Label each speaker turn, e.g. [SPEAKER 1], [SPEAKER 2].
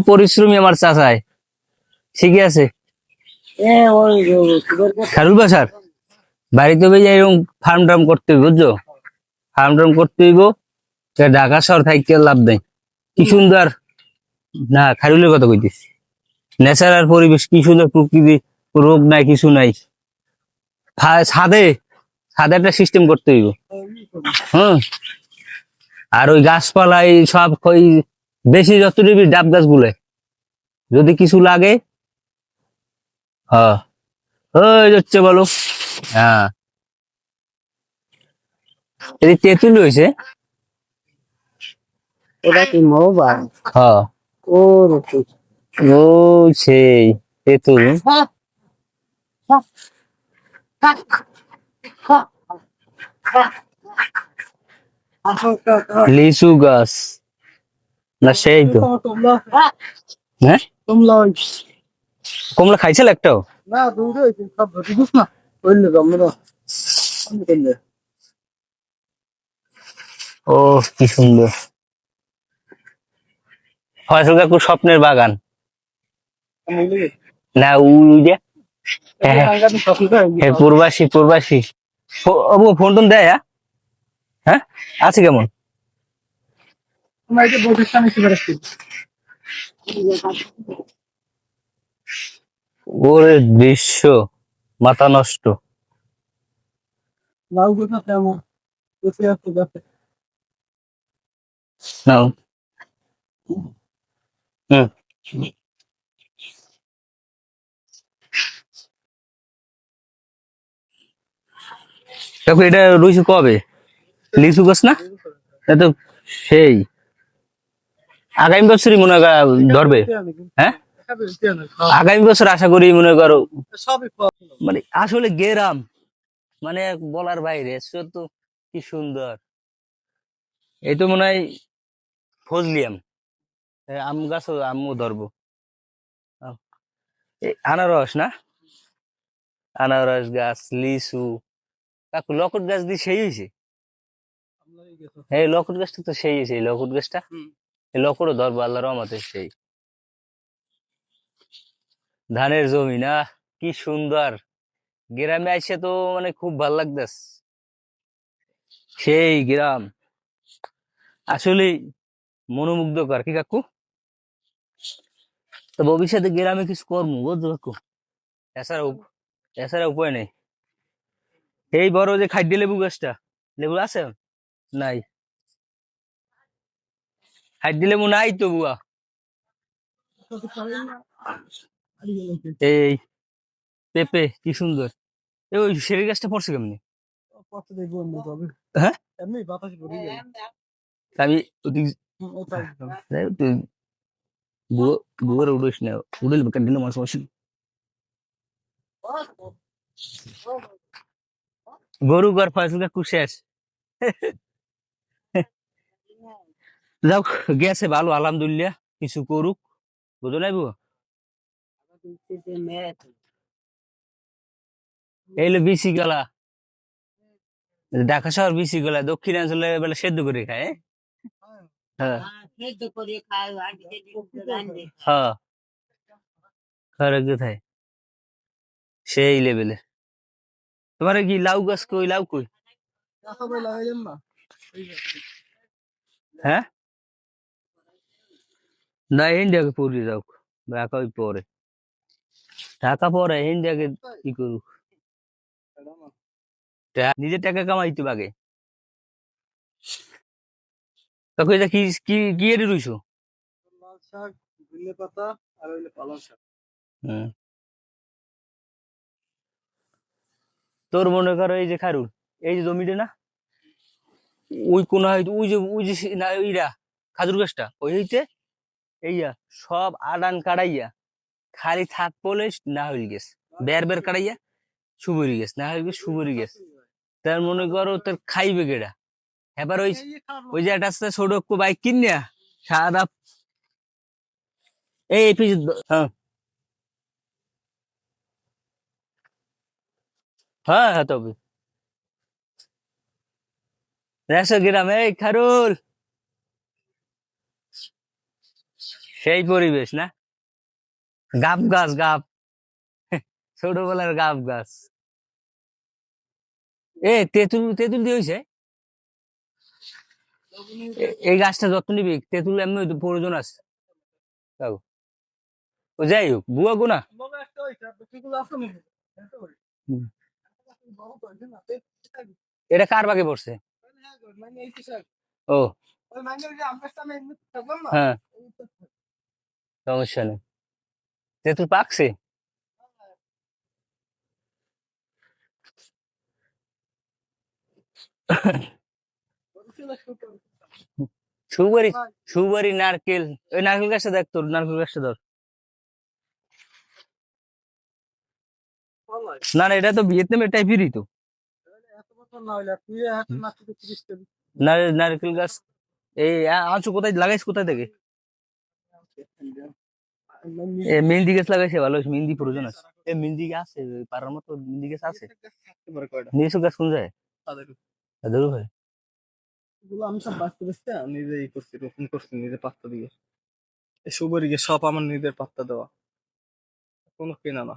[SPEAKER 1] পরিশ্রমী আমার চাচাই, ঠিকই আছে। খারুল বাসার বাড়িতে এরকম ফার্ম টার্ম করতে হইব, বুঝছো? ফার্ম টার্ম করতে হইব, ঢাকা শহর থাকতে লাভ নেই। কি সুন্দর, না খারুলের কথা কইতেছি, ন্যাচারাল পরিবেশ, কি সুন্দর প্রকৃতি, রোগ নাই কিছু নাই। ছাদে ছাদে একটা সিস্টেম করতে হইব। হ্যাঁ, আর ওই গাছপালাই সব ওই বেশি যত নিবি ডাব গাছ গুলে, যদি কিছু লাগে। হ্যাঁ, ওই হচ্ছে বলো। হ্যাঁ, এই তেঁতুল হয়েছে।
[SPEAKER 2] ওটা কি মোবাইল?
[SPEAKER 1] হ্যাঁ,
[SPEAKER 2] ও
[SPEAKER 1] ও সেই তেঁতুল। লিচু গাছ না, সেই তো। হ্যাঁ, কমলা খাইছিল একটাও?
[SPEAKER 2] না, দূরে সব বুঝিস না, বললে আমরা
[SPEAKER 1] ও কি সুন্দর, ফয়সাল কাকুর স্বপ্নের বাগান। না ওই যে প্রবাসী প্রবাসী ফোন টোন দেয়? হ্যাঁ, আছে কেমন? ওরে দৃশ্য মাথা নষ্ট।
[SPEAKER 2] লাউ কথা তেমন বসে আছে দেখে।
[SPEAKER 1] নাও। হুম, দেখো এটা রুইছে কবে? লিচু গাছ না, এটা তো সেই আগামী বছরই মনে কর ধরবে। হ্যাঁ, আগামী বছর আশা করি মনে করো। মানে আসলে গেরাম, মানে বলার বাইরে, তো কি সুন্দর। এই তো মনে হয় ফজলিয়াম আম গাছ, আমও ধরবো। আনারস না, আনারস গাছ, লিচু। কাকু লকট গাছ দিয়ে সেই হয়েছে। এই লকট গাছটা তো সেই হয়েছে, এই লকট গাছটা, এই লকটও ধরবো আল্লাহর রহমতে। সেই ধানের জমি না, কি সুন্দর। গ্রামে আইসে তো মানে খুব ভাল লাগতেছে, সেই গ্রাম আসলে মনোমুগ্ধকর, কি কাকু? তো ভবিষ্যতে গ্রামে কিছু কর্ম, বুঝছো কাকু? এছাড়া এছাড়া উপায় নেই। এই বড় যে খাদ্য লেবু গাছটা, লেবু আছে? নাই, খাদ্য লেবু নাই তো বুয়া। এই পেঁপে কি সুন্দর। ওই সেরি গাছটা পড়ছে কেমনি? হ্যাঁ, আমি তুই বুয়ার উড়িস না, উড়িল কন্টিনিউ মাস মাস। গরু ঘর ফয়সল কাকু শেষ। যাও, গেছে ভালো আলহামদুলিল্লাহ, কিছু করুক, বুঝো নাই বুয়া। এইলো বিসি গলা, ঢাকা শহর বিসি গলা, দক্ষিণাঞ্চলে বেলা সেদ্ধ করে খায়। হ্যাঁ, হ্যাঁ, খরচ কোথায়, সেই লেভেলে। তোমার কি লাউ গাছ কই, লাউ কই? হ্যাঁ, না ইন্ডিয়াকে পড়ে যাও, ঢাকা ওই পরে, ঢাকা পরে ইন্ডিয়াকে কি করুক। নিজের টাকা কামাইতে আগে। তখন এটা কি কি কি এর রইছো?
[SPEAKER 2] লাল শাক, ধনে পাতা আর হইলো পালং শাক।
[SPEAKER 1] হুম, তোর মনে করো এই যে খারুল, এই যে জমিটা না, ওই কোন ওই যে না ইরা খাজুর গাছটা ওই হইতে এইয়া সব আদান কাটাইয়া খালি থাক পলে না হইল গেছে, বের বের কাটাইয়া সুবরি গেছে, না হইল গেছে সুবরি গেছে। তার মনে করো তোর খাইবে গেডা। এবার ওই ওই যে একটা আছে ছোট বাইক কিনিয়া সারা এই পিছ। হ্যাঁ, হ্যাঁ, হ্যাঁ, তবে গ্রামে এই খারুল সেই পরিবেশ না, গাব গাছ গাব, ছোটবেলার গাব গাছ। তেঁতুল তেঁতুল দিয়ে হয়েছে, এই গাছটা যত্ন নিবি, তেঁতুল এমনি তো প্রয়োজন আছে। তাও। ও যাই হোক, বুয়া গুনা।
[SPEAKER 2] বড় একটা হইছে, আর বাকিগুলো আছে নাকি? এত বড়। বড় তো হইছে না,
[SPEAKER 1] এটা কার বাগে পড়ছে?
[SPEAKER 2] মানে এই কিসব?
[SPEAKER 1] ও
[SPEAKER 2] ওই মানে ওই যে আমরা সামনে এমনি থাকলাম না?
[SPEAKER 1] হ্যাঁ,
[SPEAKER 2] এই তো।
[SPEAKER 1] সমস্যা নেই। তেঁতুল পাকছে।
[SPEAKER 2] বলছিল শুকর।
[SPEAKER 1] সুপারি, সুপারি, নারকেল। ওই নারকেল গাছটা দেখ, তোর নারকেল গাছটা ধর।
[SPEAKER 2] ভালো।
[SPEAKER 1] না না, এটা তো ভিয়েতনামের টাইপেরই তো।
[SPEAKER 2] এত বছর না হইলে তুই এত মাত্র 30 টা
[SPEAKER 1] নারকেল গাছ। আঁচু কোথায় লাগাইছ, কোথায় থেকে? মেহেন্দি গাছ লাগাইছে, ভালো হয়েছে, মেহেন্দি প্রয়োজন আছে। মেহেন্দি গাছ আছে, ওই পাড়ার মতো মেহেন্দি গাছ আছে। নিজস্ব গাছ কোন যায়? ধরু ভাই।
[SPEAKER 2] এগুলো আমি সব বাঁচতে বাঁচতে নিজেই করছি, রোপণ করছি নিজে পাত্তা দিয়ে। এই সুপারি সব আমার নিজের পাত্তা দেওয়া, কোনো কেনা না।